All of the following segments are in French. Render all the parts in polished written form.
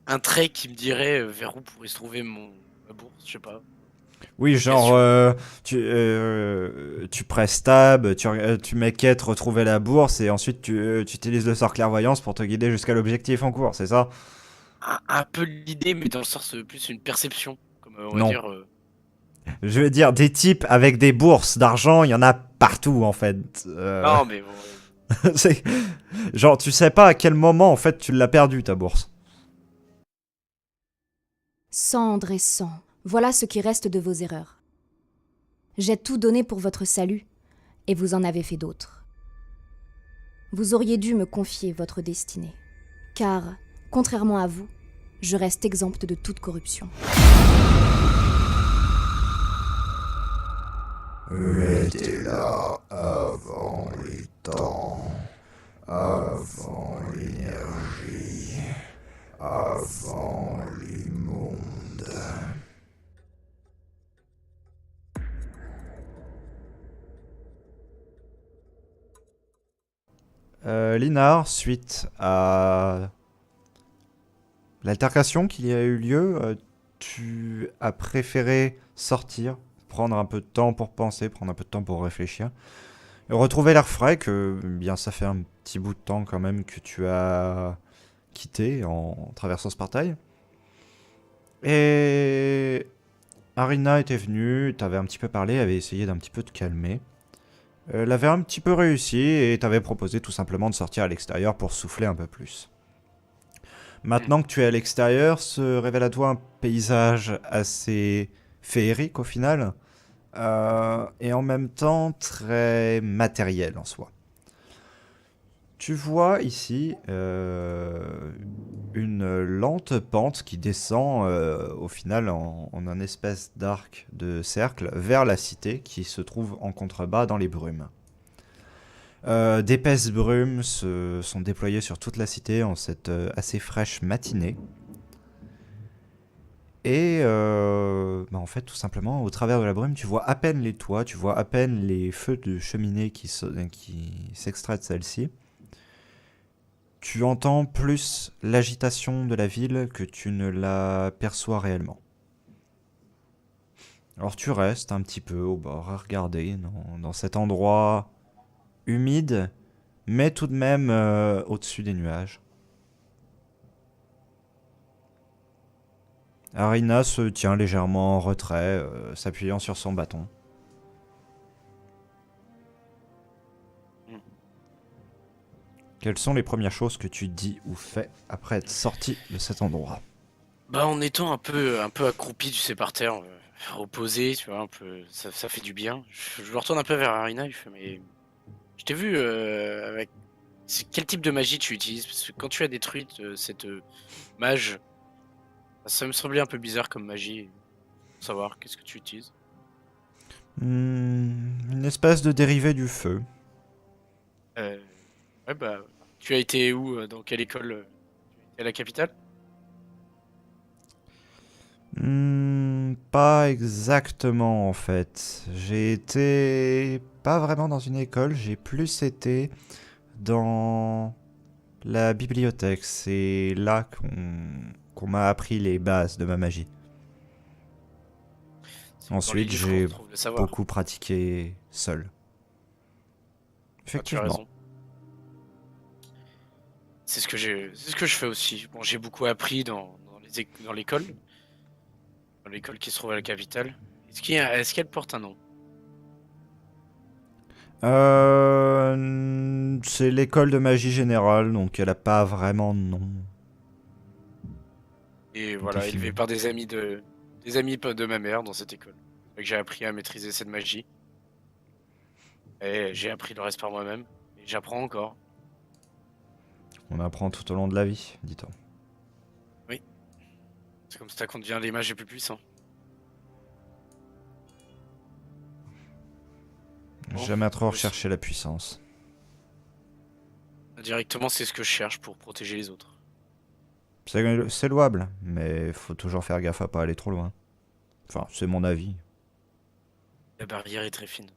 un trait qui me dirait vers où pourrait se trouver ma bourse, je sais pas. Oui, genre, Location. tu presses tab, tu mets quête, retrouver la bourse, et ensuite tu utilises le sort clairvoyance pour te guider jusqu'à l'objectif en cours, c'est ça? Un peu l'idée, mais dans le sens plus une perception. Comme on va Non. dire. Je veux dire, des types avec des bourses d'argent, il y en a partout en fait. Non, mais bon. C'est- genre, tu sais pas à quel moment en fait tu l'as perdu ta bourse. Cendre et sang, voilà ce qui reste de vos erreurs. J'ai tout donné pour votre salut, et vous en avez fait d'autres. Vous auriez dû me confier votre destinée, car, contrairement à vous, je reste exempte de toute corruption. J'étais là avant les temps, avant l'énergie, avant les mondes. Linar, suite à l'altercation qu'il y a eu lieu, tu as préféré sortir, prendre un peu de temps pour penser, prendre un peu de temps pour réfléchir, et retrouver l'air frais que bien ça fait un petit bout de temps quand même que tu as quitté en traversant ce portail. Et Arina était venue, t'avais un petit peu parlé, avait essayé d'un petit peu te calmer. Elle avait un petit peu réussi et t'avait proposé tout simplement de sortir à l'extérieur pour souffler un peu plus. Hmm. Maintenant que tu es à l'extérieur, se révèle à toi un paysage assez féerique au final, et en même temps très matériel en soi. Tu vois ici une lente pente qui descend au final en un espèce d'arc de cercle vers la cité qui se trouve en contrebas dans les brumes. D'épaisses brumes sont déployées sur toute la cité en cette assez fraîche matinée. Et en fait, tout simplement, au travers de la brume, tu vois à peine les toits, tu vois à peine les feux de cheminée qui s'extraient de celle-ci. Tu entends plus l'agitation de la ville que tu ne la perçois réellement. Alors tu restes un petit peu au bord à regarder dans cet endroit humide, mais tout de même au-dessus des nuages. Arina se tient légèrement en retrait, s'appuyant sur son bâton. Hmm. Quelles sont les premières choses que tu dis ou fais après être sorti de cet endroit? Bah, en étant un peu accroupi, tu sais, par terre, reposé, tu vois, un peu, ça fait du bien. Je me retourne un peu vers Arina, il fait, mais je t'ai vu avec. Quel type de magie tu utilises? Parce que quand tu as détruit cette mage, ça me semblait un peu bizarre comme magie. Pour savoir, qu'est-ce que tu utilises? Une espèce de dérivé du feu. Euh, ouais, bah, tu as été où? Dans quelle école? Tu as été à la capitale? Pas exactement en fait. J'ai été pas vraiment dans une école, j'ai plus été dans la bibliothèque. C'est là qu'on m'a appris les bases de ma magie. C'est dans les Ensuite, livres qu'on j'ai retrouve le savoir. beaucoup pratiqué seul. Ah, tu as Effectivement. raison. C'est ce que je fais aussi. Bon, j'ai beaucoup appris dans dans l'école qui se trouve à la capitale. Est-ce qu'elle porte un nom? C'est l'école de magie générale, donc elle a pas vraiment de nom Et voilà, élevé défini. par des amis de ma mère dans cette école. Fait que j'ai appris à maîtriser cette magie. Et j'ai appris le reste par moi-même. Et j'apprends encore. On apprend tout au long de la vie, dit-on. Oui, c'est comme ça qu'on devient les mages les plus puissants. Bon, Jamais trop moi aussi. rechercher la puissance. Directement, c'est ce que je cherche pour protéger les autres. C'est louable, mais faut toujours faire gaffe à pas aller trop loin. Enfin, c'est mon avis. La barrière est très fine.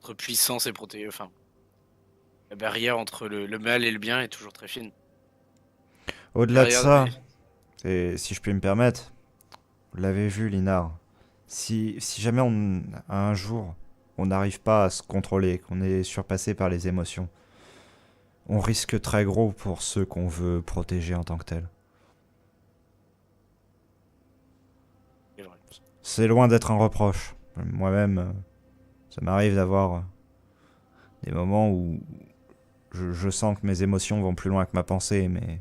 Entre puissance et protéger. Enfin, la barrière entre le mal et le bien est toujours très fine. Au-delà de Derrière des. ça, Et si je puis me permettre, vous l'avez vu, Linar. Si jamais un jour, on n'arrive pas à se contrôler, qu'on est surpassé par les émotions, on risque très gros pour ceux qu'on veut protéger en tant que tels. C'est vrai. C'est loin d'être un reproche. Moi-même, ça m'arrive d'avoir des moments où je sens que mes émotions vont plus loin que ma pensée, mais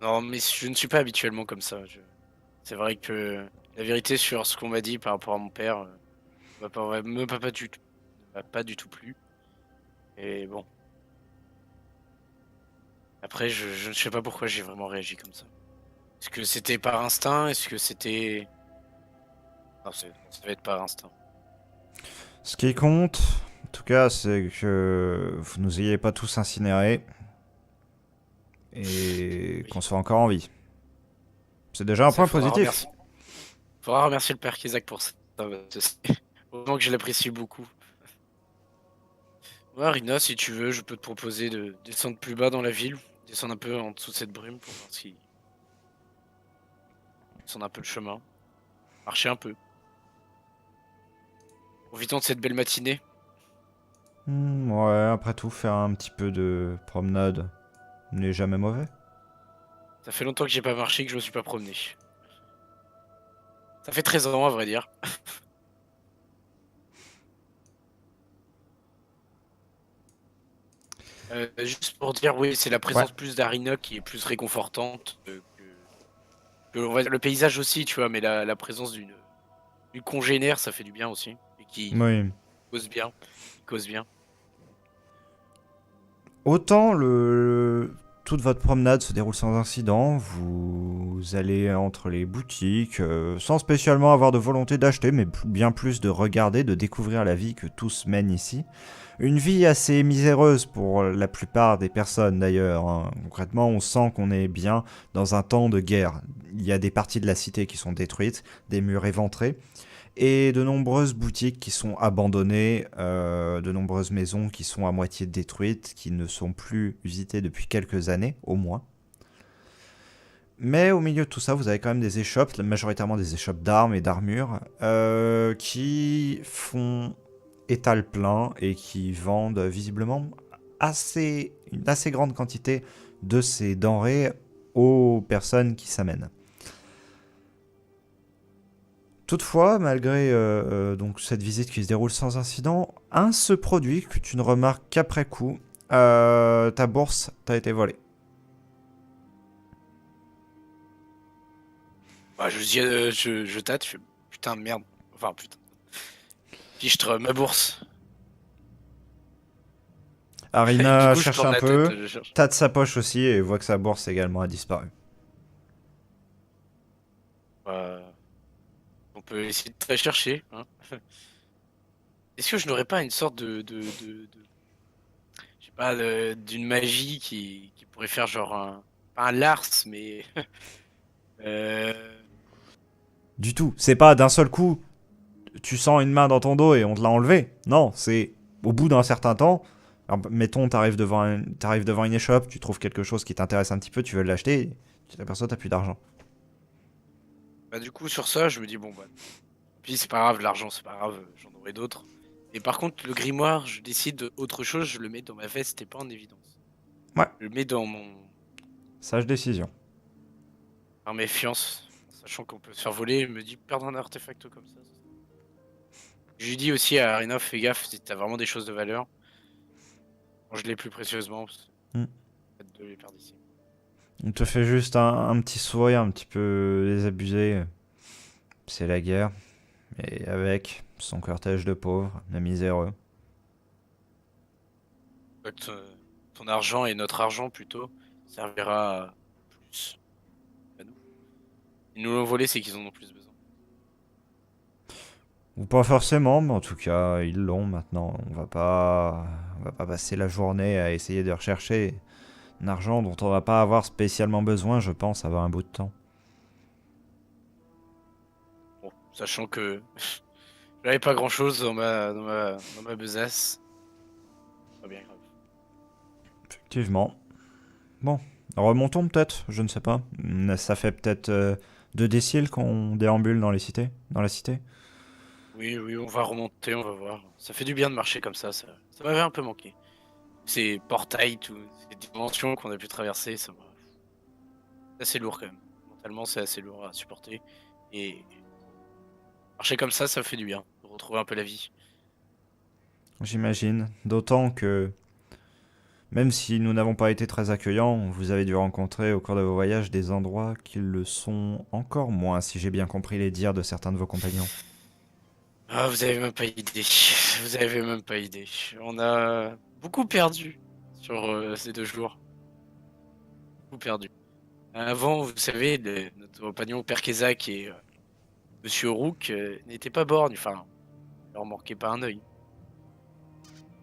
Non, mais je ne suis pas habituellement comme ça. C'est vrai que la vérité sur ce qu'on m'a dit par rapport à mon père m'a pas du tout plu. Et bon, après, je ne sais pas pourquoi j'ai vraiment réagi comme ça. Est-ce que c'était par instinct? Est-ce que c'était... Non, ça devait être par instinct. ce qui compte, en tout cas, c'est que vous nous ayez pas tous incinérés et Oui. qu'on soit encore en vie. C'est déjà un Ça, point positif. faudra remercier le père Kizak pour ça. Vraiment que je l'apprécie beaucoup. Ouais, Rina, si tu veux, je peux te proposer de descendre plus bas dans la ville, descendre un peu en dessous de cette brume pour voir si... descendre un peu le chemin, marcher un peu. Profitons de cette belle matinée. Ouais, après tout, faire un petit peu de promenade n'est jamais mauvais. Ça fait longtemps que j'ai pas marché, que je me suis pas promené. Ça fait 13 ans, à vrai dire. Juste pour dire, oui, c'est la Ouais. présence plus d'Arina qui est plus réconfortante le paysage aussi, tu vois, mais la présence du congénère, ça fait du bien aussi. Et qui Oui. cause bien. Qui cause bien. Autant toute votre promenade se déroule sans incident, vous allez entre les boutiques, sans spécialement avoir de volonté d'acheter, mais bien plus de regarder, de découvrir la vie que tous mènent ici. Une vie assez miséreuse pour la plupart des personnes d'ailleurs, hein. Concrètement, on sent qu'on est bien dans un temps de guerre. Il y a des parties de la cité qui sont détruites, des murs éventrés, et de nombreuses boutiques qui sont abandonnées, de nombreuses maisons qui sont à moitié détruites, qui ne sont plus visitées depuis quelques années, au moins. Mais au milieu de tout ça, vous avez quand même des échoppes, majoritairement des échoppes d'armes et d'armures, qui font étal plein et qui vendent visiblement une assez grande quantité de ces denrées aux personnes qui s'amènent. Toutefois, malgré donc cette visite qui se déroule sans incident, un se produit que tu ne remarques qu'après coup. Ta bourse t'a été volée. Bah, je tâte, je fais putain, merde. Enfin, putain. Fichtre, ma bourse. Et du Arina coup, je cherche tourne un la tête, peu, je cherche. tâte sa poche aussi et voit que sa bourse également a disparu. On peut essayer de la chercher, hein. Est-ce que je n'aurais pas une sorte je sais pas, d'une magie qui pourrait faire genre pas un Lars, mais euh, Du tout. C'est pas d'un seul coup, tu sens une main dans ton dos et on te l'a enlevé. Non, c'est au bout d'un certain temps. Alors, mettons, t'arrives devant une échoppe, tu trouves quelque chose qui t'intéresse un petit peu, tu veux l'acheter, tu t'aperçois que t'as plus d'argent. bah, du coup sur ça, je me dis bon bah, puis c'est pas grave, l'argent c'est pas grave, j'en aurai d'autres. Et par contre, le grimoire, je décide autre chose, je le mets dans ma veste et pas en évidence. Ouais, Je le mets dans mon sage décision. par méfiance, sachant qu'on peut se faire voler, il me dit perdre un artefact comme ça. Je lui dis aussi à Arena, fais gaffe si t'as vraiment des choses de valeur. Mange-les plus précieusement, parce que Hmm. peut-être de les perdre ici. On te fait juste un petit sourire un petit peu désabusé. C'est la guerre. Et avec son cortège de pauvres, de miséreux. Ton argent et notre argent plutôt servira à plus à nous. Ils nous l'ont volé, c'est qu'ils en ont plus besoin. Ou pas forcément, mais en tout cas, ils l'ont maintenant. On va pas passer la journée à essayer de rechercher un argent dont on va pas avoir spécialement besoin, je pense, avant un bout de temps. Bon, sachant que j'avais pas grand chose dans ma besace. Pas bien grave. Effectivement. Bon, remontons peut-être, je ne sais pas. Ça fait peut-être 2 déciles qu'on déambule dans les cités, dans la cité. Oui, oui, on va remonter, on va voir. Ça fait du bien de marcher comme ça m'avait un peu manqué. Ces portails, tout, ces dimensions qu'on a pu traverser, c'est assez lourd quand même. Mentalement, c'est assez lourd à supporter. Et marcher comme ça fait du bien. Retrouver un peu la vie. J'imagine. D'autant que, même si nous n'avons pas été très accueillants, vous avez dû rencontrer au cours de vos voyages des endroits qui le sont encore moins, si j'ai bien compris les dires de certains de vos compagnons. Ah, vous avez même pas idée. Vous avez même pas idée. On a beaucoup perdu sur ces 2 jours. Beaucoup perdu. Avant, vous savez, notre compagnon Père Kézak et Monsieur Rook n'étaient pas borgnes. Enfin, il leur manquait pas un œil.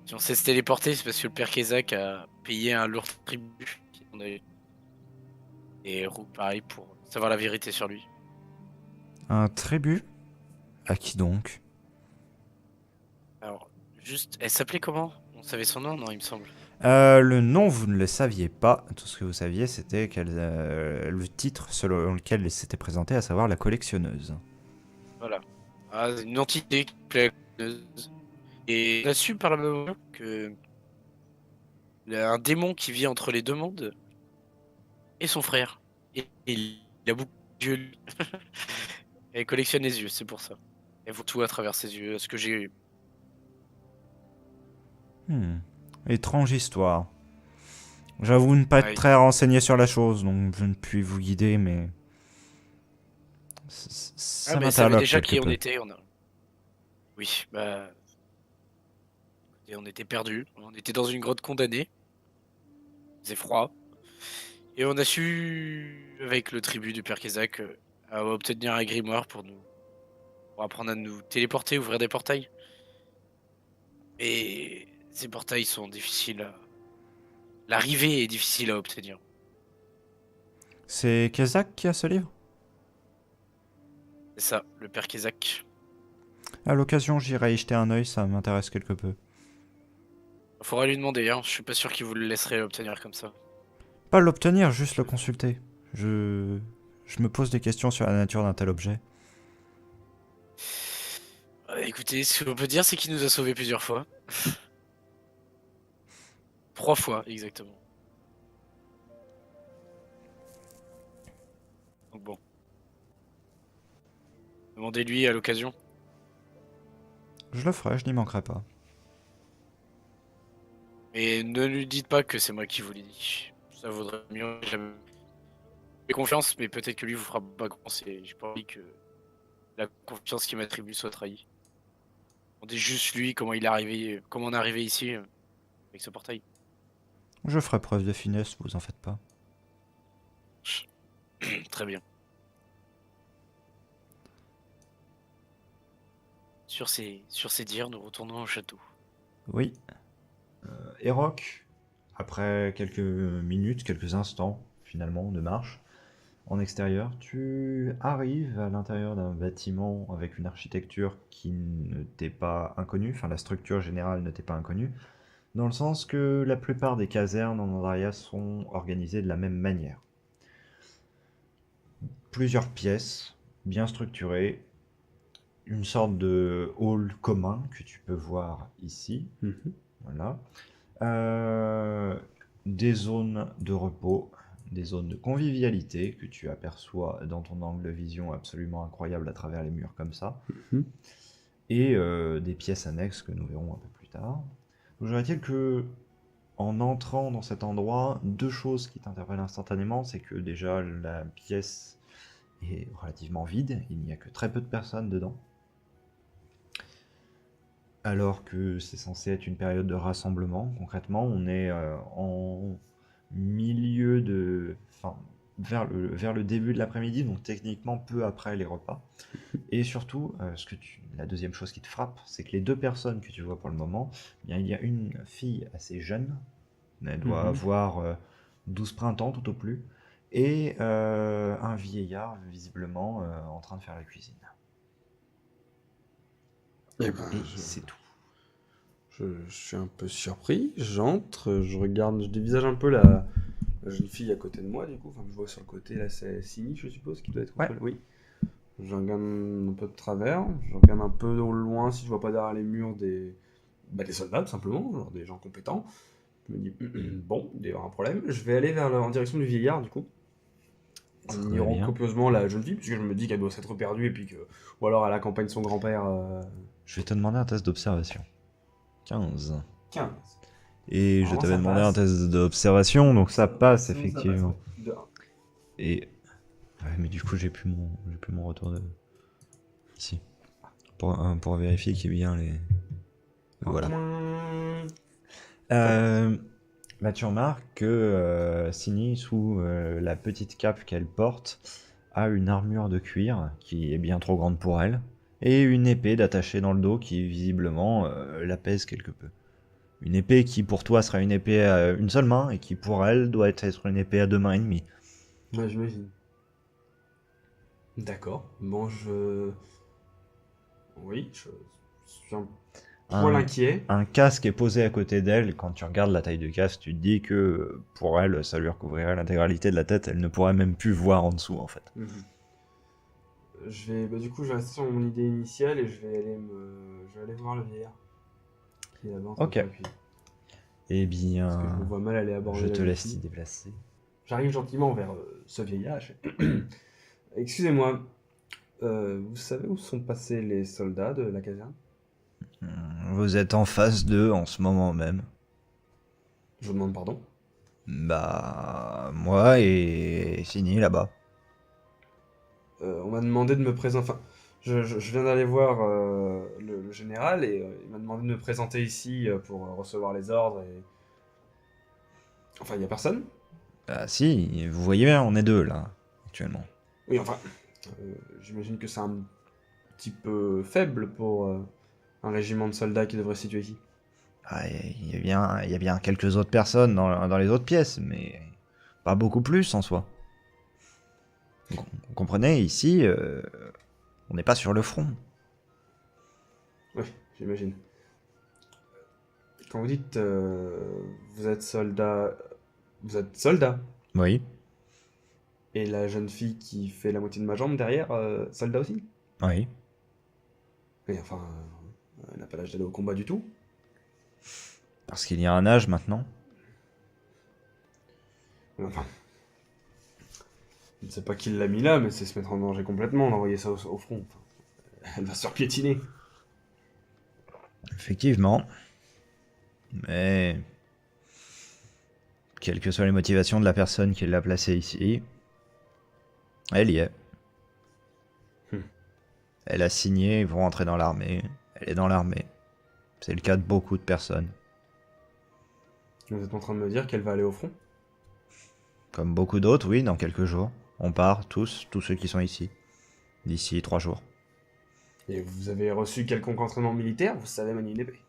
Si on sait se téléporter, c'est parce que le Père Kézak a payé un lourd tribut. Et Rook, pareil, pour savoir la vérité sur lui. Un tribut? À qui donc? Alors, juste, elle s'appelait comment? On savait son nom, non, il me semble. Le nom, vous ne le saviez pas. Tout ce que vous saviez, c'était le titre selon lequel elle s'était présentée, à savoir la collectionneuse. Voilà. Ah, une entité qui plaît. Et on a su par la même occasion que il y a un démon qui vit entre les 2 mondes et son frère. Et il a beaucoup d'yeux. Lui. Elle collectionne les yeux, c'est pour ça. Elle voit tout à travers ses yeux. Ce que j'ai. Étrange histoire. J'avoue ne pas être Ouais. très renseigné sur la chose, donc je ne puis vous guider, mais Ah, ça mais elle savait m'interloque déjà quelque qui on peu. était. Oui, bah. Et on était perdus. On était dans une grotte condamnée. Il faisait froid. Et on a su, avec le tribut du Père Kézak, à obtenir un grimoire pour apprendre à nous téléporter, ouvrir des portails. Et ces portails sont difficiles à... L'arrivée est difficile à obtenir. C'est Kezak qui a ce livre? C'est ça, le Père Kézak. À l'occasion, j'irai y jeter un œil, ça m'intéresse quelque peu. Faudra lui demander, hein. Je suis pas sûr qu'il vous le laisserait obtenir comme ça. Pas l'obtenir, juste le consulter. Je me pose des questions sur la nature d'un tel objet. Écoutez, ce qu'on peut dire, c'est qu'il nous a sauvés plusieurs fois. 3 fois, exactement. Donc bon. Demandez-lui à l'occasion. Je le ferai, je n'y manquerai pas. Et ne lui dites pas que c'est moi qui vous l'ai dit. Ça vaudrait mieux. J'ai confiance, mais peut-être que lui vous fera pas confiance et j'ai pas envie que la confiance qu'il m'attribue soit trahie. On dit juste lui comment il est arrivé, comment on est arrivé ici avec ce portail. Je ferai preuve de finesse, vous en faites pas. Très bien. Sur ces dires, nous retournons au château. Oui. Erok, après quelques minutes, quelques instants, finalement, de marche, en extérieur, tu arrives à l'intérieur d'un bâtiment avec une architecture qui ne t'est pas inconnue, enfin la structure générale ne t'est pas inconnue, dans le sens que la plupart des casernes en Andraria sont organisées de la même manière. Plusieurs pièces, bien structurées, une sorte de hall commun que tu peux voir ici, voilà. Des zones de repos, des zones de convivialité que tu aperçois dans ton angle de vision absolument incroyable à travers les murs comme ça, et des pièces annexes que nous verrons un peu plus tard. Toujours est-il que, en entrant dans cet endroit, 2 choses qui t'interpellent instantanément, c'est que déjà la pièce est relativement vide, il n'y a que très peu de personnes dedans. Alors que c'est censé être une période de rassemblement, concrètement, on est en milieu de... Enfin, vers le début de l'après-midi, donc techniquement peu après les repas. Et surtout, la deuxième chose qui te frappe, c'est que les 2 personnes que tu vois pour le moment, eh bien, il y a une fille assez jeune, elle doit avoir 12 printemps tout au plus, et un vieillard visiblement en train de faire la cuisine. Eh ben, Et c'est tout. je suis un peu surpris, j'entre, je regarde, je dévisage un peu la La jeune fille à côté de moi, du coup. Enfin, je vois sur le côté, là, c'est Sini, je suppose, qui doit être. Ouais. Oui. Je regarde un peu de travers. Je regarde un peu au loin si je vois pas derrière les murs des soldats, tout simplement, genre des gens compétents. Je me dis, bon, il doit y avoir un problème. Je vais aller en direction du vieillard, du coup. En Très ignorant bien. copieusement la jeune fille, puisque je me dis qu'elle doit s'être perdue, et puis que. Ou alors elle accompagne son grand-père. Je vais te demander un test d'observation. 15. 15. Et je Alors, t'avais ça demandé un passe. test d'observation, donc ça passe Sinon, ça effectivement. passe, ouais. De 1. Et. Ouais, mais du coup, j'ai plus mon retour de. Ici. Pour vérifier qu'il y ait bien les. Voilà. Bah, tu remarques que Sini, sous la petite cape qu'elle porte, a une armure de cuir qui est bien trop grande pour elle, et une épée d'attaché dans le dos qui visiblement la pèse quelque peu. Une épée qui pour toi sera une épée à une seule main, et qui pour elle doit être une épée à 2 mains et demie. Ouais, j'imagine. D'accord. Bon, Oui, je suis un poil inquiet. Un casque est posé à côté d'elle. Quand tu regardes la taille du casque, tu te dis que pour elle, ça lui recouvrirait l'intégralité de la tête. Elle ne pourrait même plus voir en dessous, en fait. Mhm. Du coup, je vais rester sur mon idée initiale et je vais aller voir le vieillard qui est là-bas en train de Ok. faire la cuisine. Eh Parce que je bien, me vois mal aller aborder je la te jeune laisse fille. t'y déplacer. J'arrive gentiment vers ce vieillard. Excusez-moi, vous savez où sont passés les soldats de la caserne? Vous êtes en phase 2 en ce moment même. Je vous demande pardon. Bah, moi et Sini là-bas. On m'a demandé de me présenter. Enfin, je viens d'aller voir le général et il m'a demandé de me présenter ici pour recevoir les ordres. Enfin, il n'y a personne? Bah si, vous voyez bien, on est deux là, actuellement. Oui, enfin, j'imagine que c'est un petit peu faible pour un régiment de soldats qui devrait se situer ici. Ah, il y a bien quelques autres personnes dans les autres pièces, mais pas beaucoup plus en soi. Vous comprenez, ici, on n'est pas sur le front. Oui, j'imagine. Quand vous dites vous êtes soldat, vous êtes soldat. Oui, Et la jeune fille qui fait la moitié de ma jambe derrière, soldat aussi? oui. Oui, enfin, elle n'a pas l'âge d'aller au combat du tout. Parce qu'il y a un âge maintenant. Enfin, je ne sais pas qui l'a mis là, mais c'est se mettre en danger complètement d'envoyer ça au front. Enfin, elle va se faire piétiner. Effectivement. Mais. Quelles que soient les motivations de la personne qui l'a placée ici, elle y est. Hmm. Elle a signé pour rentrer dans l'armée. Elle est dans l'armée. C'est le cas de beaucoup de personnes. Vous êtes en train de me dire qu'elle va aller au front? Comme beaucoup d'autres, oui, dans quelques jours. On part, tous ceux qui sont ici. D'ici 3 jours. Et vous avez reçu quelconque entraînement militaire? Vous savez manier une épée?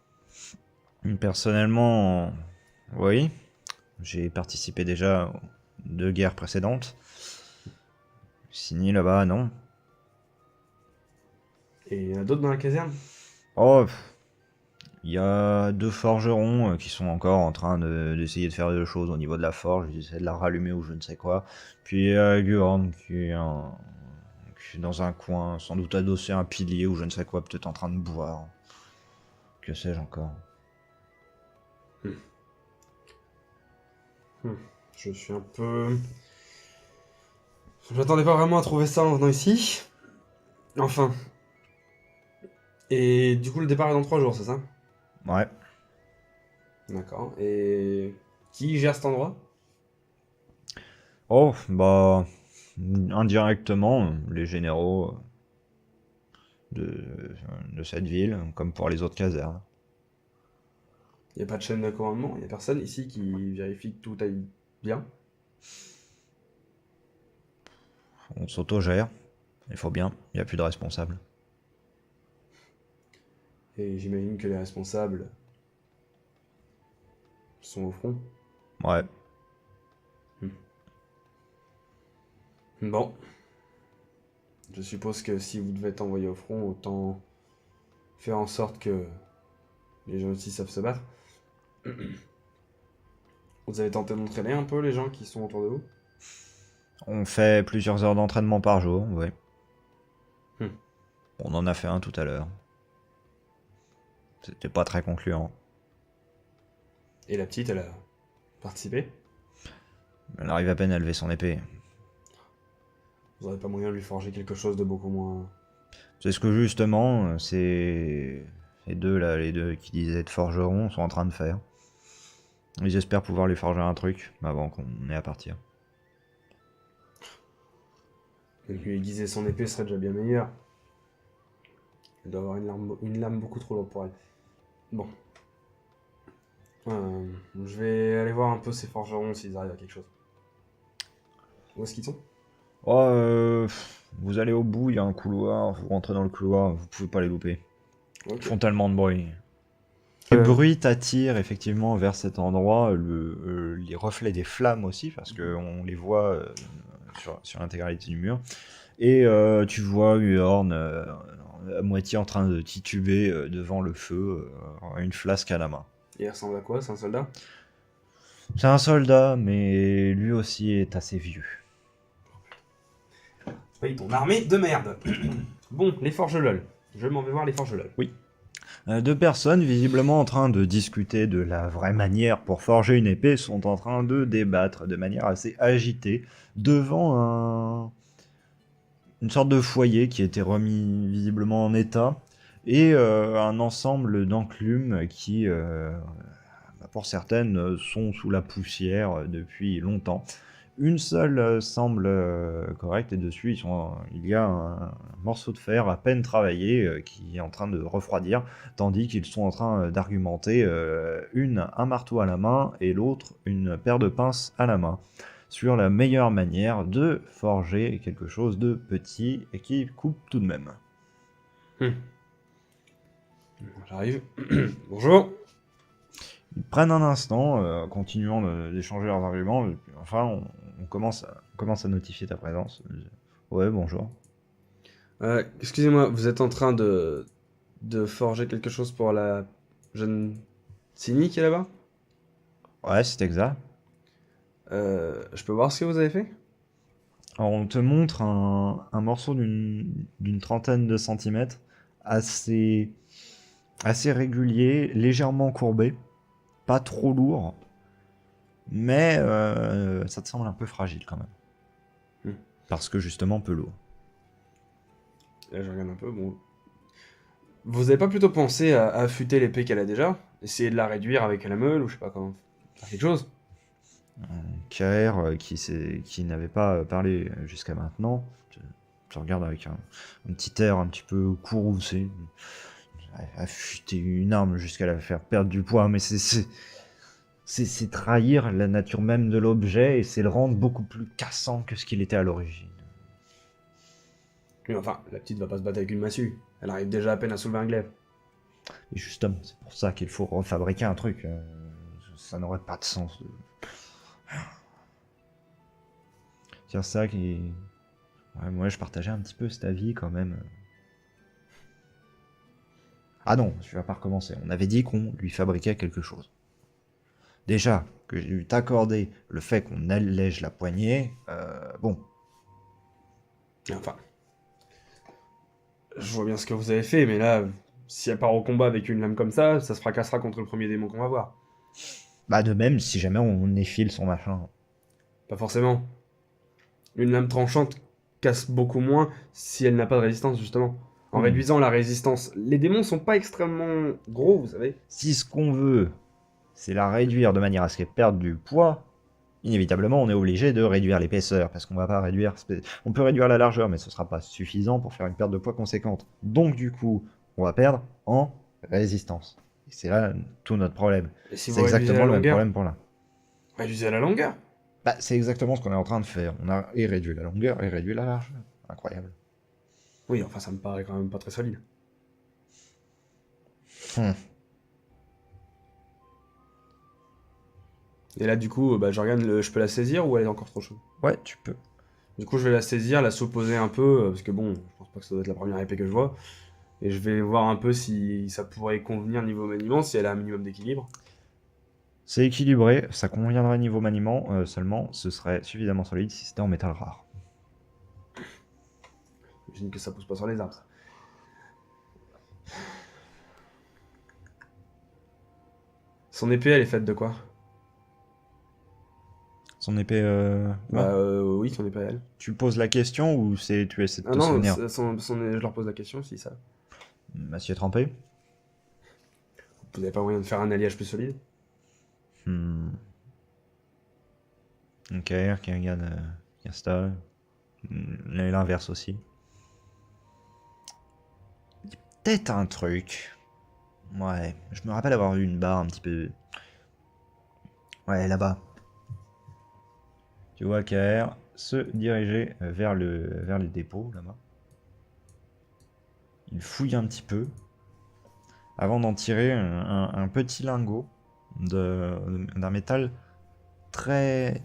Personnellement, oui. J'ai participé déjà aux 2 guerres précédentes. Signé là-bas, non. Et il y en a d'autres dans la caserne? Oh, il y a 2 forgerons qui sont encore en train d'essayer de faire des choses au niveau de la forge. Ils essaient de la rallumer ou je ne sais quoi. Puis il y a Gurand qui est dans un coin, sans doute adossé à un pilier ou je ne sais quoi, peut-être en train de boire. Que sais-je encore. Je suis un peu... Je m'attendais pas vraiment à trouver ça en venant ici. Enfin. Et du coup, le départ est dans 3 jours, c'est ça? Ouais. D'accord. Et qui gère cet endroit? Oh, bah, indirectement, les généraux de, de cette ville, comme pour les autres casernes. Il n'y a pas de chaîne de commandement? Il n'y a personne ici qui vérifie que tout aille bien? On s'autogère, il faut bien, il n'y a plus de responsable. Et j'imagine que les responsables sont au front. Ouais. Bon. Je suppose que si vous devez être envoyé au front, autant faire en sorte que les gens aussi savent se battre. Vous avez tenté d'entraîner un peu les gens qui sont autour de vous? On fait plusieurs heures d'entraînement par jour, ouais. Hmm. On en a fait un tout à l'heure. C'était pas très concluant. Et la petite, elle a participé? Elle arrive à peine à lever son épée. Vous n'aurez pas moyen de lui forger quelque chose de beaucoup moins... C'est ce que justement, c'est les deux là, les deux qui disaient être forgerons sont en train de faire. Ils espèrent pouvoir lui forger un truc avant qu'on ait à partir. Donc lui aiguiser son épée serait déjà bien meilleur. Elle doit avoir une lame beaucoup trop lourde pour elle. Bon. Je vais aller voir un peu ces forgerons s'ils arrivent à quelque chose. Où est-ce qu'ils sont? Oh, vous allez au bout, il y a un couloir, vous rentrez dans le couloir, vous pouvez pas les louper. Ils Ok. font tellement de bruit. Le bruit t'attire effectivement vers cet endroit, les reflets des flammes aussi, parce qu'on les voit sur l'intégralité du mur. Et tu vois Uorn à moitié en train de tituber devant le feu, une flasque à la main. Et il ressemble à quoi? C'est un soldat? C'est un soldat, mais lui aussi est assez vieux. Oui, ton armée de merde. Bon, les forges LOL. Je m'en vais voir les forges LOL. Deux personnes, visiblement en train de discuter de la vraie manière pour forger une épée, sont en train de débattre de manière assez agitée devant une sorte de foyer qui a été remis visiblement en état et un ensemble d'enclumes qui, pour certaines, sont sous la poussière depuis longtemps. Une seule semble correcte et dessus il y a un morceau de fer à peine travaillé qui est en train de refroidir, tandis qu'ils sont en train d'argumenter un marteau à la main et l'autre une paire de pinces à la main sur la meilleure manière de forger quelque chose de petit et qui coupe tout de même. J'arrive. Bonjour. Ils prennent un instant, continuant d'échanger leurs arguments, et puis enfin on commence à notifier ta présence. Ouais, bonjour. Excusez-moi, vous êtes en train de forger quelque chose pour la jeune Sini qui est là-bas? Ouais, c'est exact. Je peux voir ce que vous avez fait? Alors on te montre un morceau d'une trentaine de centimètres, assez régulier, légèrement courbé, pas trop lourd, mais ça te semble un peu fragile quand même. Parce que justement peu lourd. Là, je regarde un peu, bon. Vous avez pas plutôt pensé à affûter l'épée qu'elle a déjà? Essayer de la réduire avec la meule, ou je sais pas comment. Faire quelque chose? Kaer, qui n'avait pas parlé jusqu'à maintenant, tu regardes avec un petit air un petit peu courroucé, affûter une arme jusqu'à la faire perdre du poids, mais c'est trahir la nature même de l'objet et c'est le rendre beaucoup plus cassant que ce qu'il était à l'origine. Mais enfin, la petite va pas se battre avec une massue. Elle arrive déjà à peine à soulever un glaive. Et justement, c'est pour ça qu'il faut refabriquer un truc. Ça n'aurait pas de sens. C'est ça qui... Ouais, moi, je partageais un petit peu cet avis quand même. Ah non, tu vas pas recommencer. On avait dit qu'on lui fabriquait quelque chose. Déjà, que j'ai dû t'accorder le fait qu'on allège la poignée, bon. Enfin. Je vois bien ce que vous avez fait, mais là, si elle part au combat avec une lame comme ça se fracassera contre le premier démon qu'on va voir. Bah de même, si jamais on effile son machin. Pas forcément. Une lame tranchante casse beaucoup moins si elle n'a pas de résistance, justement. En réduisant la résistance. Les démons sont pas extrêmement gros, vous savez. Si ce qu'on veut, c'est la réduire de manière à ce qu'elle perde du poids, inévitablement on est obligé de réduire l'épaisseur, parce qu'on va pas réduire... On peut réduire la largeur, mais ce sera pas suffisant pour faire une perte de poids conséquente. Donc du coup, on va perdre en résistance. Et c'est là tout notre problème. Et si C'est vous réduisez exactement la le même longueur, problème pour là. réduisez la longueur. Bah, c'est exactement ce qu'on est en train de faire. On a et réduit la longueur et réduit la largeur. Incroyable. Oui, enfin, ça me paraît quand même pas très solide. Et là, du coup, bah, je regarde, je peux la saisir ou elle est encore trop chaude? Ouais, tu peux. Du coup, je vais la saisir, la sauposer un peu, parce que bon, je pense pas que ça doit être la première épée que je vois. Et je vais voir un peu si ça pourrait convenir niveau maniement, si elle a un minimum d'équilibre. C'est équilibré, ça conviendrait niveau maniement, seulement ce serait suffisamment solide si c'était en métal rare. J'imagine que ça pousse pas sur les arbres. Ça. Son épée, elle est faite de quoi? Son épée... Bah oui, son épée, elle. Tu poses la question ou c'est tu essaies de Ah te non, souvenir? je leur pose la question, si ça. Acier trempé? Vous avez pas moyen de faire un alliage plus solide? Hmm. Ok, regarde ça. L'inverse aussi. Il y a peut-être un truc. Ouais, je me rappelle avoir eu une barre un petit peu... Ouais, là-bas. Tu vois KR se diriger vers le dépôt, là-bas. Il fouille un petit peu avant d'en tirer un petit lingot d'un métal très...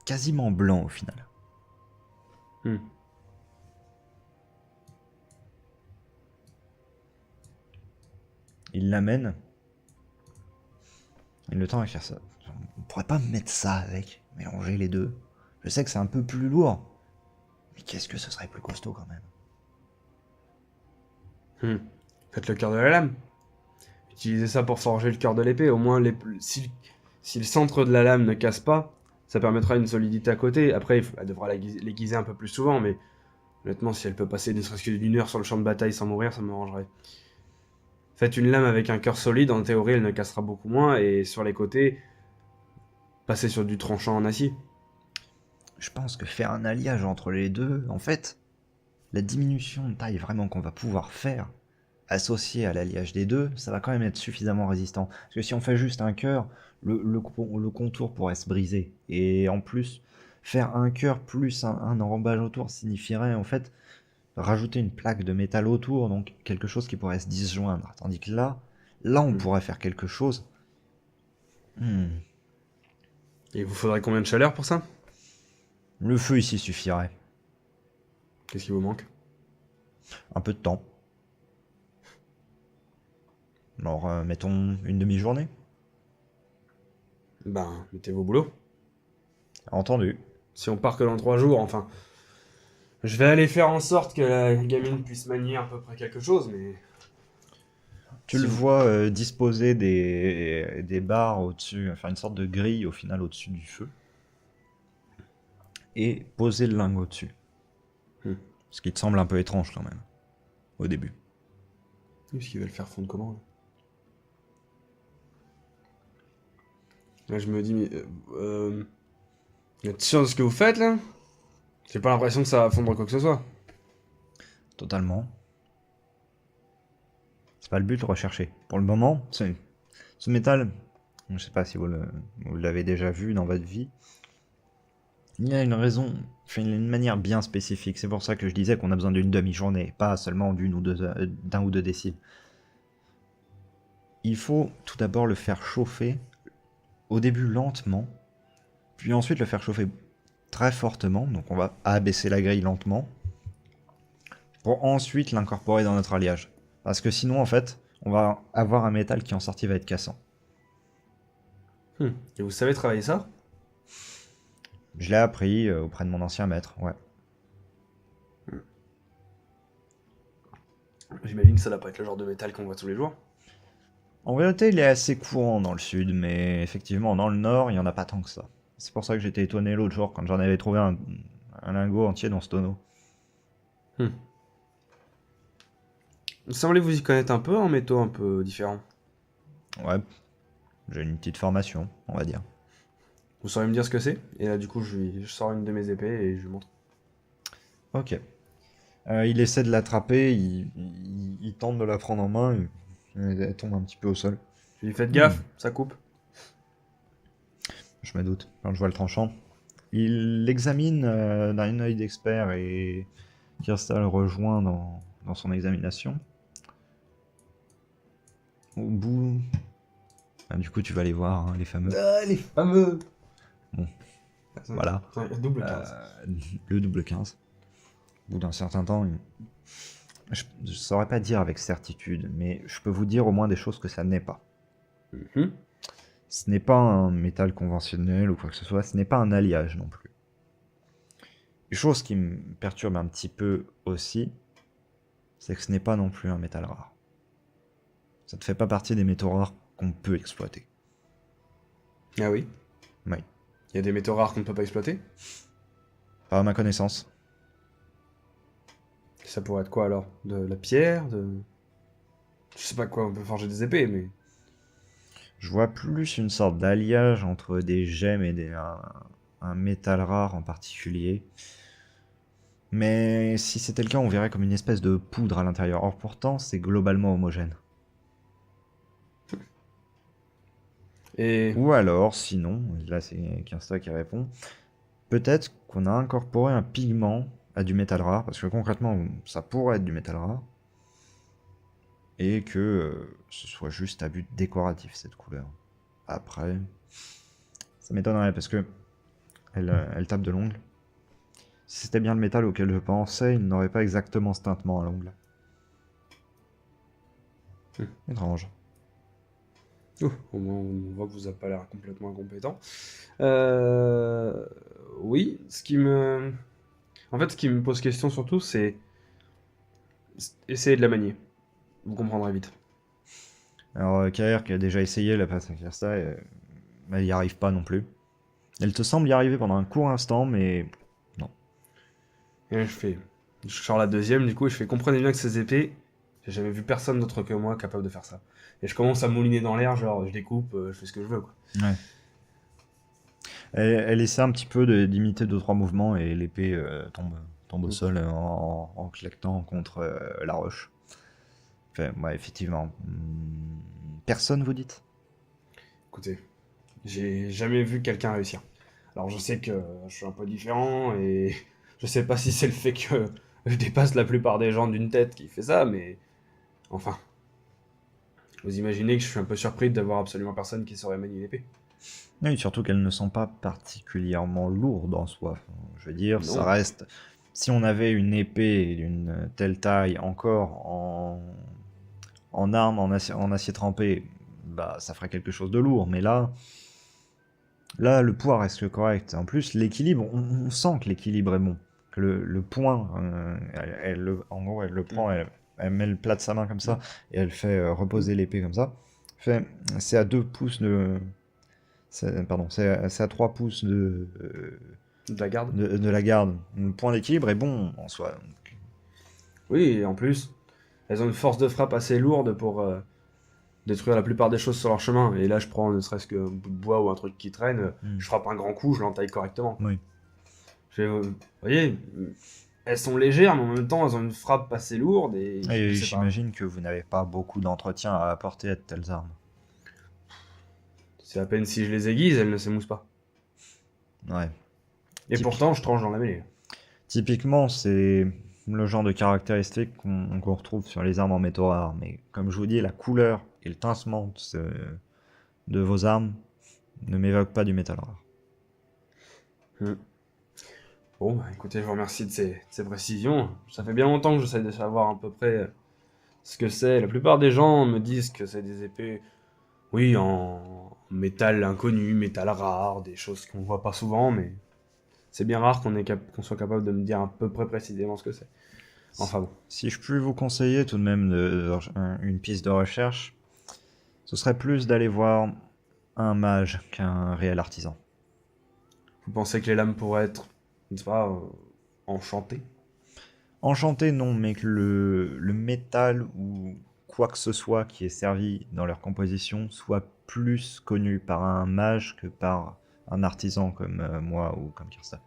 quasiment blanc au final. Hmm. Il l'amène. Il a le temps à faire ça. On pourrait pas mettre ça avec, mélanger les deux. Je sais que c'est un peu plus lourd, mais qu'est-ce que ce serait plus costaud quand même. Faites le cœur de la lame. Utilisez ça pour forger le cœur de l'épée. Au moins, si le centre de la lame ne casse pas, ça permettra une solidité à côté. Après, elle devra l'aiguiser un peu plus souvent, mais honnêtement, si elle peut passer ne serait-ce que d'une heure sur le champ de bataille sans mourir, ça m'arrangerait. Faites une lame avec un cœur solide, en théorie, elle ne cassera beaucoup moins, et sur les côtés, passez sur du tranchant en acier. Je pense que faire un alliage entre les deux, en fait, la diminution de taille vraiment qu'on va pouvoir faire, associée à l'alliage des deux, ça va quand même être suffisamment résistant. Parce que si on fait juste un cœur, le contour pourrait se briser. Et en plus, faire un cœur plus un enrobage autour signifierait en fait rajouter une plaque de métal autour, donc quelque chose qui pourrait se disjoindre. Tandis que là on pourrait faire quelque chose. Et il vous faudrait combien de chaleur pour ça? Le feu ici suffirait. Qu'est-ce qui vous manque? Un peu de temps. Alors, mettons une demi-journée. Ben, mettez-vous au boulot. Entendu. Si on part que dans 3 jours, enfin... Je vais aller faire en sorte que la gamine puisse manier à peu près quelque chose, mais... Tu le vois disposer des barres au-dessus, enfin une sorte de grille au final au-dessus du feu. Et poser le lingot dessus. Ce qui te semble un peu étrange quand même. Au début. Qu'est-ce qu'ils veulent faire fondre comment là? Là, je me dis, mais... vous êtes sûr de ce que vous faites, là? J'ai pas l'impression que ça va fondre quoi que ce soit. Totalement. C'est pas le but recherché. Pour le moment, ce métal, je sais pas si vous l'avez déjà vu dans votre vie, il y a une raison, enfin, une manière bien spécifique. C'est pour ça que je disais qu'on a besoin d'une demi-journée, pas seulement d'un ou deux déciles. Il faut tout d'abord le faire chauffer, au début lentement, puis ensuite le faire chauffer très fortement, donc on va abaisser la grille lentement, pour ensuite l'incorporer dans notre alliage. Parce que sinon, en fait, on va avoir un métal qui en sortie va être cassant. Et vous savez travailler ça? Je l'ai appris auprès de mon ancien maître, ouais. J'imagine que ça doit pas être le genre de métal qu'on voit tous les jours. En vérité, il est assez courant dans le sud, mais effectivement, dans le nord, il n'y en a pas tant que ça. C'est pour ça que j'étais étonné l'autre jour quand j'en avais trouvé un lingot entier dans ce tonneau. Vous semblez vous y connaître un peu en métaux un peu différents. Ouais, j'ai une petite formation, on va dire. Vous saurez me dire ce que c'est? Et là, du coup, je sors une de mes épées et je lui montre. Ok. Il essaie de l'attraper, il tente de la prendre en main, elle tombe un petit peu au sol. Je lui dis, faites gaffe, ça coupe. Je me doute, quand je vois le tranchant. Il l'examine d'un œil d'expert et Kirstal le rejoint dans son examination. Au bout... Ah, du coup, tu vas les voir, hein, les fameux. Ah, les fameux! Bon, voilà. Double 15. Le double 15. Au bout d'un certain temps, je ne saurais pas dire avec certitude, mais je peux vous dire au moins des choses que ça n'est pas. Ce n'est pas un métal conventionnel ou quoi que ce soit, ce n'est pas un alliage non plus. Une chose qui me perturbe un petit peu aussi, c'est que ce n'est pas non plus un métal rare. Ça ne fait pas partie des métaux rares qu'on peut exploiter. Ah oui? Oui. Il y a des métaux rares qu'on ne peut pas exploiter? Pas à ma connaissance. Ça pourrait être quoi alors? De la pierre? Je sais pas quoi, on peut forger des épées, mais... Je vois plus une sorte d'alliage entre des gemmes et un métal rare en particulier. Mais si c'était le cas, on verrait comme une espèce de poudre à l'intérieur. Or pourtant, c'est globalement homogène. Et... Ou alors, sinon, là c'est Kinsta qui répond, peut-être qu'on a incorporé un pigment à du métal rare, parce que concrètement, ça pourrait être du métal rare, et que ce soit juste à but décoratif, cette couleur. Après, ça m'étonnerait, parce que elle tape de l'ongle. Si c'était bien le métal auquel je pensais, il n'aurait pas exactement ce tintement à l'ongle. Étrange. Au moins, on voit que vous n'avez pas l'air complètement incompétent. Oui, ce qui me... En fait, ce qui me pose question surtout, c'est... Essayer de la manier. Vous comprendrez vite. Alors, Kaer, qui a déjà essayé la passe à Kirsta, elle n'y arrive pas non plus. Elle te semble y arriver pendant un court instant, mais non. Et là, je sors la deuxième, du coup, et je fais, comprenez bien que ces épées, j'ai jamais vu personne d'autre que moi capable de faire ça. Et je commence à mouliner dans l'air, genre, je découpe, je fais ce que je veux, quoi. Ouais. Elle essaie un petit peu d'imiter 2-3 mouvements et l'épée tombe au sol en claquant contre la roche. Enfin, ouais, effectivement. Personne, vous dites? Écoutez, j'ai jamais vu quelqu'un réussir. Alors, je sais que je suis un peu différent, et je sais pas si c'est le fait que je dépasse la plupart des gens d'une tête qui fait ça, mais... Enfin... Vous imaginez que je suis un peu surpris d'avoir absolument personne qui saurait manier l'épée. Oui, surtout qu'elles ne sont pas particulièrement lourdes en soi. Je veux dire, Non. ça reste... Si on avait une épée d'une telle taille encore en arme, en acier trempé, bah ça ferait quelque chose de lourd. Mais là, le poids reste correct. En plus, l'équilibre, on sent que l'équilibre est bon. Que le point, en gros, elle le prend, elle met le plat de sa main comme ça, et elle fait reposer l'épée comme ça. C'est à 2 pouces de... Pardon, c'est à 3 pouces De la garde. de la garde. Le point d'équilibre est bon en soi. Oui, et en plus, elles ont une force de frappe assez lourde pour détruire la plupart des choses sur leur chemin. Et là, je prends ne serait-ce qu'un bout de bois ou un truc qui traîne, je frappe un grand coup, je l'entaille correctement. Oui. Vous voyez, elles sont légères, mais en même temps, elles ont une frappe assez lourde. Et je sais pas. J'imagine que vous n'avez pas beaucoup d'entretien à apporter à de telles armes. C'est à peine si je les aiguise, elles ne s'émoussent pas. Ouais. Et pourtant, je tranche dans la mêlée. Typiquement, c'est le genre de caractéristiques qu'on retrouve sur les armes en métaux rares. Mais comme je vous dis, la couleur et le tincement de vos armes ne m'évoquent pas du métal rare. Bon, bah, écoutez, je vous remercie de ces précisions. Ça fait bien longtemps que j'essaie de savoir à peu près ce que c'est. La plupart des gens me disent que c'est des épées, oui, en métal inconnu, métal rare, des choses qu'on voit pas souvent, mais c'est bien rare qu'on soit capable de me dire à peu près précisément ce que c'est. Enfin bon. Si je puis vous conseiller tout de même une piste de recherche, ce serait plus d'aller voir un mage qu'un réel artisan. Vous pensez que les lames pourraient être, n'est-ce pas, enchantées? Enchanté, non, mais que le métal ou quoi que ce soit qui est servi dans leur composition soit plus connu par un mage que par un artisan comme moi ou comme Kirsta.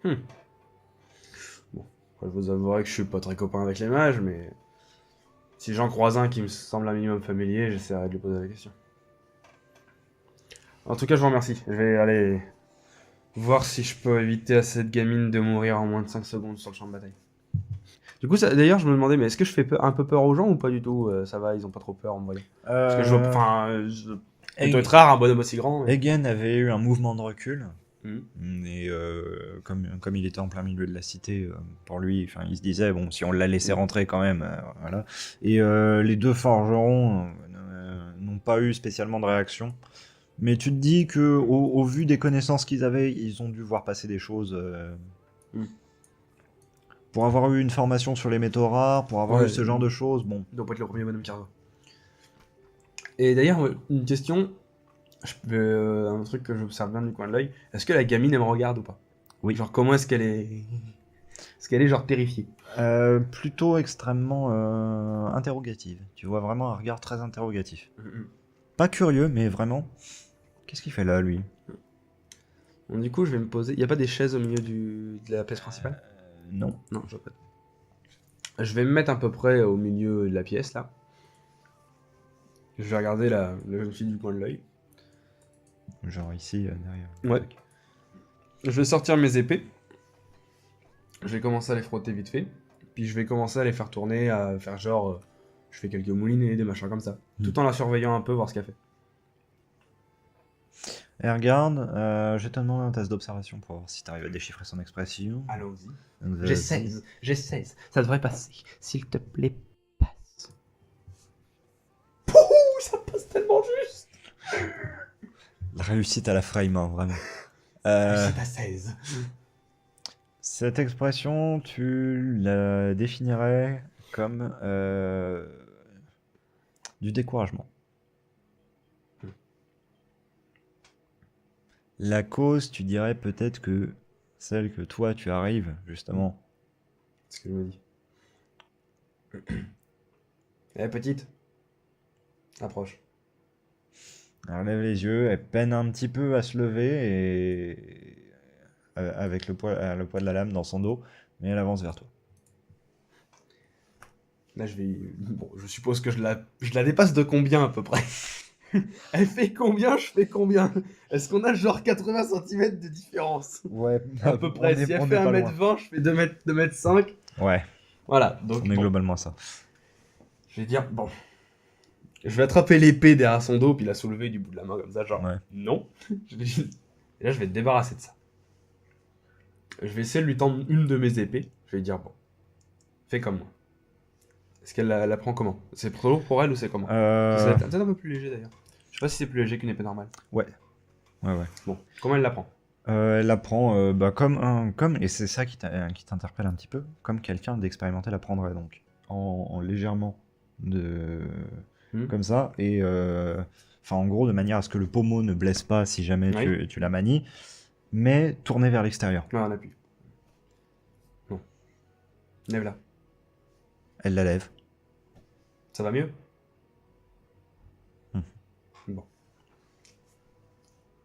Bon, après, je vous avouerai que je suis pas très copain avec les mages, mais si j'en croise un qui me semble un minimum familier, j'essaierai de lui poser la question. En tout cas, je vous remercie. Je vais aller voir si je peux éviter à cette gamine de mourir en moins de 5 secondes sur le champ de bataille. Du coup, d'ailleurs, je me demandais, mais est-ce que je fais un peu peur aux gens ou pas du tout? Ça va, ils ont pas trop peur en me voyant. Parce que ça doit être rare un bonhomme aussi grand. Mais... Egan avait eu un mouvement de recul. Mhm. Et comme il était en plein milieu de la cité, pour lui, il se disait, bon, si on l'a laissé rentrer quand même, voilà. Et les deux forgerons n'ont pas eu spécialement de réaction. Mais tu te dis que au vu des connaissances qu'ils avaient, ils ont dû voir passer des choses. Hmm. Pour avoir eu une formation sur les métaux rares, pour avoir Ouais. eu ce genre de choses, bon. Il doit pas être le premier bonhomme qui arrive. Et d'ailleurs, une question, un truc que j'observe bien du coin de l'œil, est-ce que la gamine elle me regarde ou pas? Oui. Genre comment est-ce qu'elle est... Est-ce qu'elle est genre terrifiée? Plutôt extrêmement interrogative. Tu vois vraiment un regard très interrogatif. Pas curieux, mais vraiment. Qu'est-ce qu'il fait là, lui? Bon, du coup, je vais me poser. Y a pas des chaises au milieu de la pièce principale? Non. Non, je vois pas. Je vais me mettre à peu près au milieu de la pièce là. Je vais regarder la jeune fille du coin de l'œil. Genre ici, derrière. Ouais. Je vais sortir mes épées. Je vais commencer à les frotter vite fait. Puis je vais commencer à les faire tourner, à faire genre. Je fais quelques moulinets, des machins comme ça. Tout en la surveillant un peu, voir ce qu'elle fait. Et regarde, je vais te demander un test d'observation pour voir si tu arrives à déchiffrer son expression. Allons-y. Donc, J'ai 16. J'ai 16. Ça devrait passer. S'il te plaît, passe. Pouh, ça passe tellement juste. La réussite à la frame, hein, vraiment. C'est à 16. Cette expression, tu la définirais comme du découragement. La cause, tu dirais peut-être que celle que toi tu arrives, justement. C'est ce que je me dis. Eh, petite. Approche. Elle lève les yeux, elle peine un petit peu à se lever et avec le poids de la lame dans son dos, mais elle avance vers toi. Là, je vais. Bon, je suppose que je la dépasse de combien à peu près? Elle fait combien, je fais combien? Est-ce qu'on a genre 80 cm de différence? Ouais, À peu près. Si elle fait 1m20, je fais 2m5. Ouais, Voilà, donc on est bon, globalement à ça. je vais dire, bon. Je vais attraper l'épée derrière son dos, puis la soulever du bout de la main, comme ça, genre, Ouais. non. Et là, je vais te débarrasser de ça. Je vais essayer de lui tendre une de mes épées. Je vais lui dire, bon, fais comme moi. Est-ce qu'elle la prend comment? C'est trop lourd pour elle ou c'est comment? Ça va être peut-être un peu plus léger d'ailleurs. Je sais pas si c'est plus léger qu'une épée normale. Ouais. Bon, comment elle la prend? Elle la prend comme et c'est ça qui t'interpelle un petit peu, comme quelqu'un d'expérimenté la prendrait donc, en légèrement de comme ça et enfin en gros de manière à ce que le pommeau ne blesse pas si jamais Oui. tu la manies, mais tourné vers l'extérieur. Ouais, on appuie. Bon. Lève-la. Elle la lève. Ça va mieux? Mhm. Bon.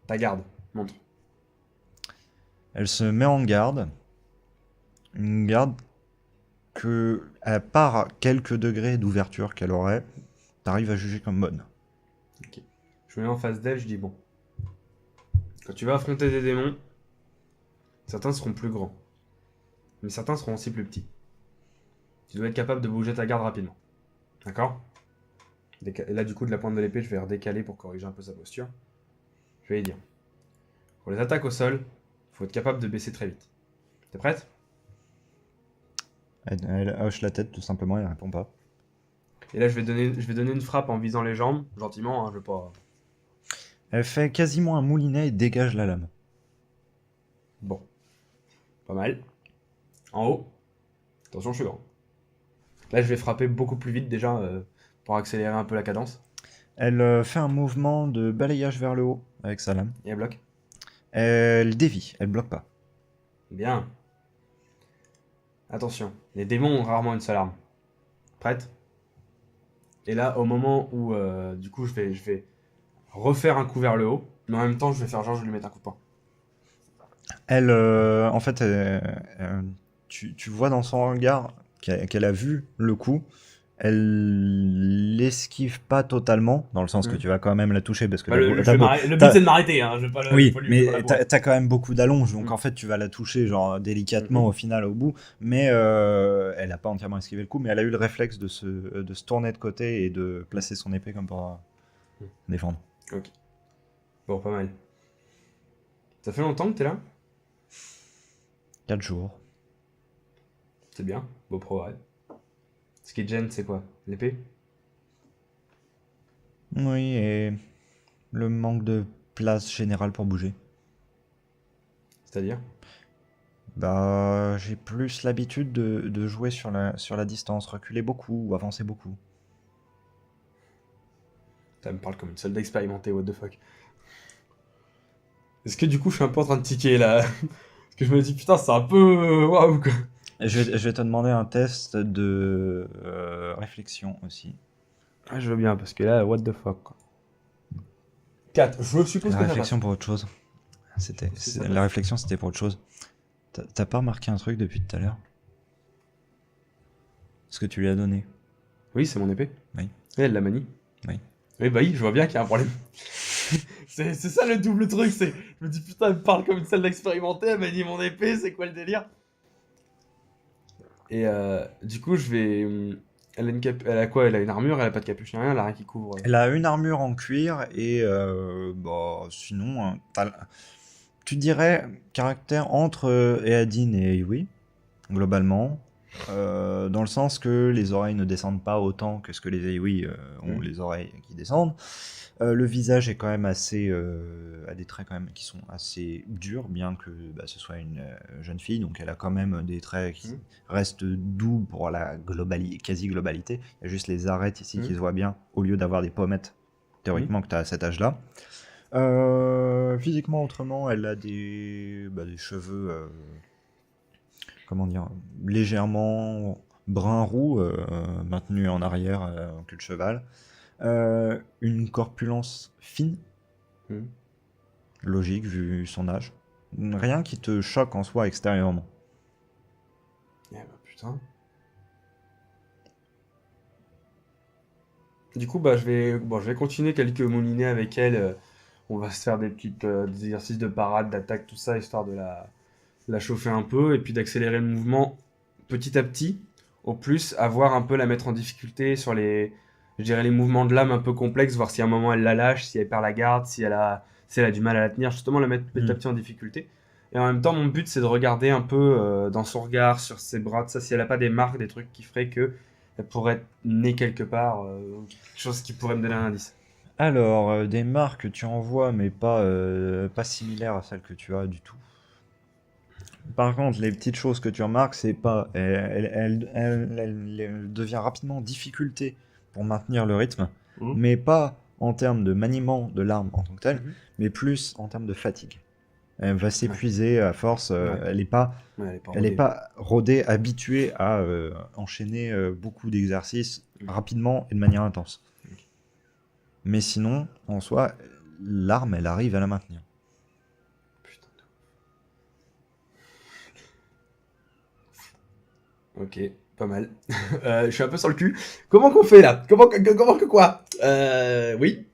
Ta garde, montre. Elle se met en garde. Une garde que, à part quelques degrés d'ouverture qu'elle aurait, t'arrives à juger comme bonne. Ok. Je me mets en face d'elle, je dis bon. Quand tu vas affronter des démons, certains seront plus grands. Mais certains seront aussi plus petits. Tu dois être capable de bouger ta garde rapidement. D'accord? Et là, du coup, de la pointe de l'épée, je vais redécaler pour corriger un peu sa posture. Je vais lui dire. Pour les attaques au sol, il faut être capable de baisser très vite. T'es prête? Elle hoche la tête tout simplement et elle répond pas. Et là, je vais donner une frappe en visant les jambes, gentiment, hein, je vais pas... Elle fait quasiment un moulinet et dégage la lame. Bon. Pas mal. En haut. Attention, je suis grand. Là, je vais frapper beaucoup plus vite déjà pour accélérer un peu la cadence. Elle fait un mouvement de balayage vers le haut avec sa lame. Et elle bloque. Elle dévie, elle bloque pas. Bien. Attention, les démons ont rarement une seule arme. Prête? Et là, au moment où, du coup, je vais refaire un coup vers le haut, mais en même temps, je vais faire genre, je vais lui mettre un coup de poing. Elle, en fait, tu vois dans son regard qu'elle a vu le coup. Elle l'esquive pas totalement, dans le sens que tu vas quand même la toucher parce que Bah, le but, t'as- c'est de m'arrêter, hein. Je vais pas le. oui, faut lui- mais faut pas la courir. t'as quand même beaucoup d'allonge, donc Mm. en fait tu vas la toucher genre délicatement au final au bout, mais elle a pas entièrement esquivé le coup, mais elle a eu le réflexe de se tourner de côté et de placer son épée comme pour défendre. Ok. Bon, pas mal. Ça fait longtemps que t'es là? 4 jours. C'est bien, beau progrès. Ce qui te gêne, c'est quoi? L'épée? Oui, et le manque de place générale pour bouger. C'est-à-dire? Bah, j'ai plus l'habitude de jouer sur la distance, reculer beaucoup ou avancer beaucoup. Ça me parle comme une seule d'expérimenté, what the fuck. Est-ce que du coup je suis un peu en train de tiquer là? Parce que je me dis putain c'est un peu waouh quoi. Et je vais te demander un test de réflexion aussi. Ah, je veux bien parce que là what the fuck quoi. 4, je suppose La que ça réflexion pour autre chose. La réflexion, c'était pour autre chose. T'as pas remarqué un truc depuis tout à l'heure? Ce que tu lui as donné. Oui, c'est mon épée. Oui. Et elle la manie. Oui. Oui, bah oui, je vois bien qu'il y a un problème. c'est ça le double truc, c'est. Je me dis putain, elle me parle comme une salle d'expérimenté, elle manie mon épée, c'est quoi le délire? Et du coup, je vais. Elle a quoi? Elle a une armure, elle a pas de capuche, rien, elle a rien qui couvre. Elle a une armure en cuir et bah, sinon, tu dirais caractère entre Eadine et Iwi, globalement. Dans le sens que les oreilles ne descendent pas autant que ce que les Iwi ont les oreilles qui descendent. Le visage est quand même assez a des traits quand même qui sont assez durs, bien que bah, ce soit une jeune fille, donc elle a quand même des traits qui restent doux pour la quasi-globalité. Il y a juste les arêtes ici qui se voient bien, au lieu d'avoir des pommettes, théoriquement, que tu as à cet âge-là. Physiquement, autrement, elle a des cheveux, comment dire, légèrement brun-roux, maintenus en arrière en queue de cheval. Une corpulence fine, logique vu son âge. Rien qui te choque en soi extérieurement. Eh bah putain. Du coup, bah je vais continuer quelques moulinets avec elle. On va se faire des des exercices de parade, d'attaque, tout ça, histoire de la chauffer un peu et puis d'accélérer le mouvement petit à petit. Au plus, avoir un peu la mettre en difficulté sur je dirais les mouvements de l'âme un peu complexes, voir si à un moment elle la lâche, si elle perd la garde, si elle a du mal à la tenir, justement la mettre petit à petit en difficulté. Et en même temps, mon but c'est de regarder un peu dans son regard, sur ses bras, tout ça, si elle a pas des marques, des trucs qui feraient que elle pourrait être née quelque part, quelque chose qui pourrait me donner un indice. Alors, des marques tu en vois, mais pas similaires à celles que tu as du tout. Par contre, les petites choses que tu remarques, c'est pas. Elle devient rapidement difficulté pour maintenir le rythme, mais pas en termes de maniement de l'arme en tant que telle, mais plus en termes de fatigue. Elle va s'épuiser à force. Elle n'est pas rodée, habituée à enchaîner beaucoup d'exercices rapidement et de manière intense. Mais sinon, en soi, l'arme, elle arrive à la maintenir. Ok, pas mal. Je suis un peu sur le cul. Comment qu'on fait là? Comment que quoi? Oui.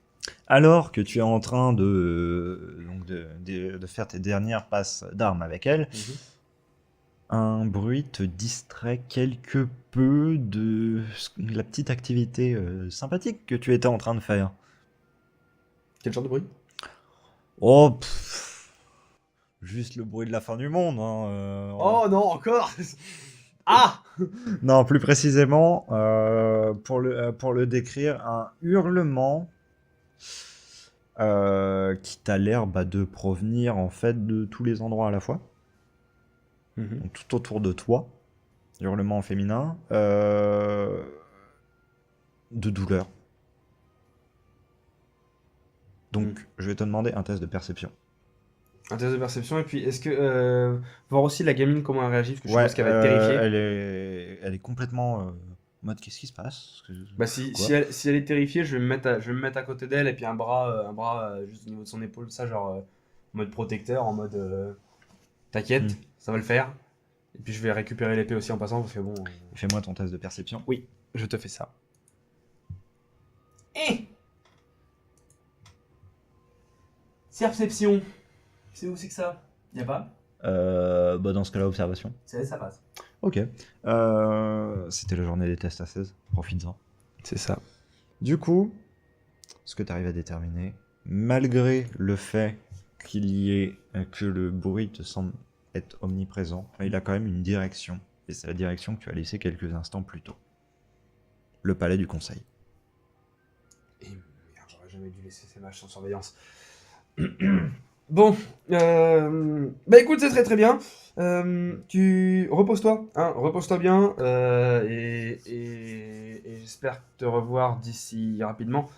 Alors que tu es en train de faire tes dernières passes d'armes avec elle, un bruit te distrait quelque peu de la petite activité sympathique que tu étais en train de faire. Quel genre de bruit? Oh, juste le bruit de la fin du monde. Oh non, encore. Ah! Non, plus précisément, pour le décrire, un hurlement qui t'a l'air de provenir en fait de tous les endroits à la fois. Donc, tout autour de toi. Hurlement féminin. De douleur. Donc, je vais te demander un test de perception. Un test de perception, et puis est-ce que. Voir aussi la gamine comment elle réagit, parce que je pense qu'elle va être terrifiée. Elle est complètement en mode qu'est-ce qui se passe? Bah, si elle est terrifiée, je vais me mettre à côté d'elle, et puis un bras juste au niveau de son épaule, ça, genre en mode protecteur, en mode t'inquiète, ça va le faire. Et puis je vais récupérer l'épée aussi en passant, parce que bon. Fais-moi ton test de perception. Oui, je te fais ça. Perception. C'est où c'est que ça? Y'a pas? Dans ce cas-là, observation. Ça passe. Ok. C'était la journée des tests à 16. Profites-en. C'est ça. Du coup, ce que tu arrives à déterminer, malgré le fait que le bruit te semble être omniprésent, il a quand même une direction. Et c'est la direction que tu as laissée quelques instants plus tôt. Le palais du conseil. Et merde, j'aurais jamais dû laisser ces matchs sans surveillance. Bon, bah écoute, c'est très très bien. Tu repose-toi, hein, repose-toi bien, et j'espère te revoir d'ici rapidement.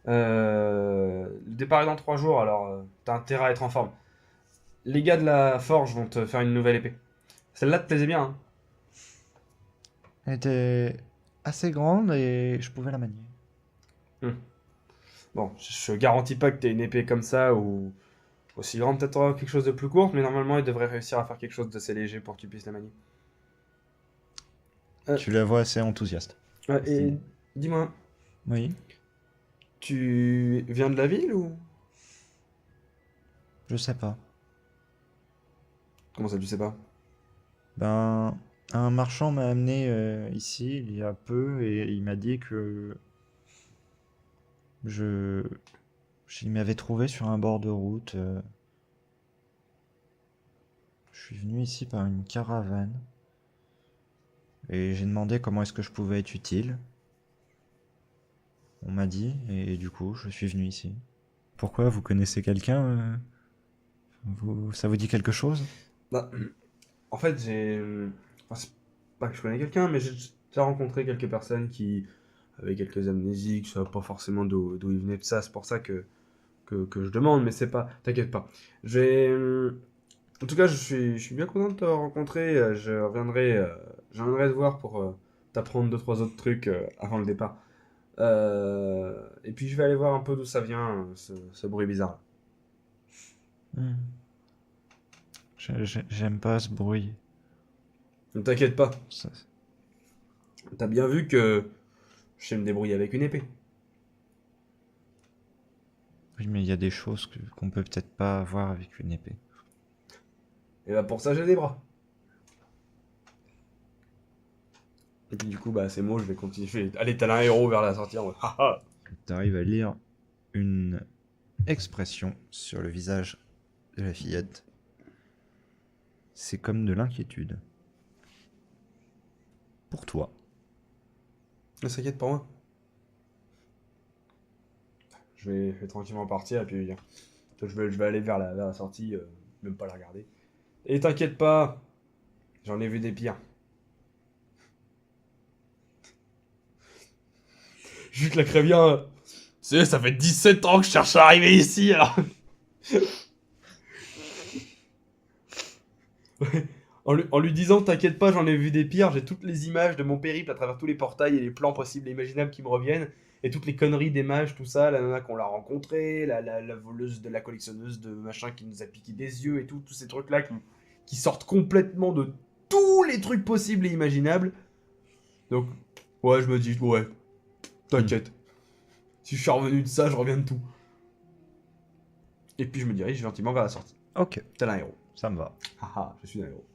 Le départ est dans 3 jours, alors t'as intérêt à être en forme. Les gars de la forge vont te faire une nouvelle épée. Celle-là te plaisait bien, hein? Elle était assez grande et je pouvais la manier. Bon, je garantis pas que t'aies une épée comme ça ou aussi grande, peut-être quelque chose de plus court, mais normalement il devrait réussir à faire quelque chose d'assez léger pour que tu puisses la manier. Tu la vois assez enthousiaste. Et dis-moi, Oui, tu viens de la ville ou... je sais pas. Comment ça, tu sais pas? Ben, un marchand m'a amené ici il y a peu et il m'a dit que je... il m'avait trouvé sur un bord de route. Je suis venu ici par une caravane et j'ai demandé comment est-ce que je pouvais être utile. On m'a dit et du coup je suis venu ici. Pourquoi? Vous connaissez quelqu'un ça vous dit quelque chose? Bah, en fait, enfin, c'est pas que je connais quelqu'un, mais j'ai déjà rencontré quelques personnes qui avaient quelques amnésies, que je savais pas forcément d'où ils venaient de ça. C'est pour ça que je demande, mais c'est pas... T'inquiète pas. J'ai... En tout cas, je suis bien content de te rencontrer. Je reviendrai te voir pour t'apprendre 2 3 autres trucs avant le départ. Et puis je vais aller voir un peu d'où ça vient, ce bruit bizarre. Hmm. J'aime pas ce bruit. Ne t'inquiète pas, Ça- t'as bien vu que je sais me débrouiller avec une épée. Oui, mais il y a des choses qu'on peut peut-être pas avoir avec une épée. Et bah pour ça, j'ai des bras. Et puis du coup, bah c'est moi, je vais continuer. Je vais aller tel un héros vers la sortie en mode haha. T'arrives à lire une expression sur le visage de la fillette. C'est comme de l'inquiétude. Pour toi. Ne s'inquiète pas moi. Je vais tranquillement partir et puis je vais aller vers la sortie, même pas la regarder. Et t'inquiète pas, j'en ai vu des pires. Je la crée bien. Tu sais, ça fait 17 ans que je cherche à arriver ici, alors. Ouais. En lui disant, t'inquiète pas, j'en ai vu des pires, j'ai toutes les images de mon périple à travers tous les portails et les plans possibles et imaginables qui me reviennent, et toutes les conneries des mages, tout ça, la nana qu'on l'a rencontrée, la voleuse de la collectionneuse de machin qui nous a piqué des yeux et tout, tous ces trucs-là qui sortent complètement de tous les trucs possibles et imaginables. Donc, ouais, je me dis, ouais, t'inquiète. Si je suis revenu de ça, je reviens de tout. Et puis je me dirige gentiment vers la sortie. Ok, Tel un héros. ça me va. Haha, je suis un héros.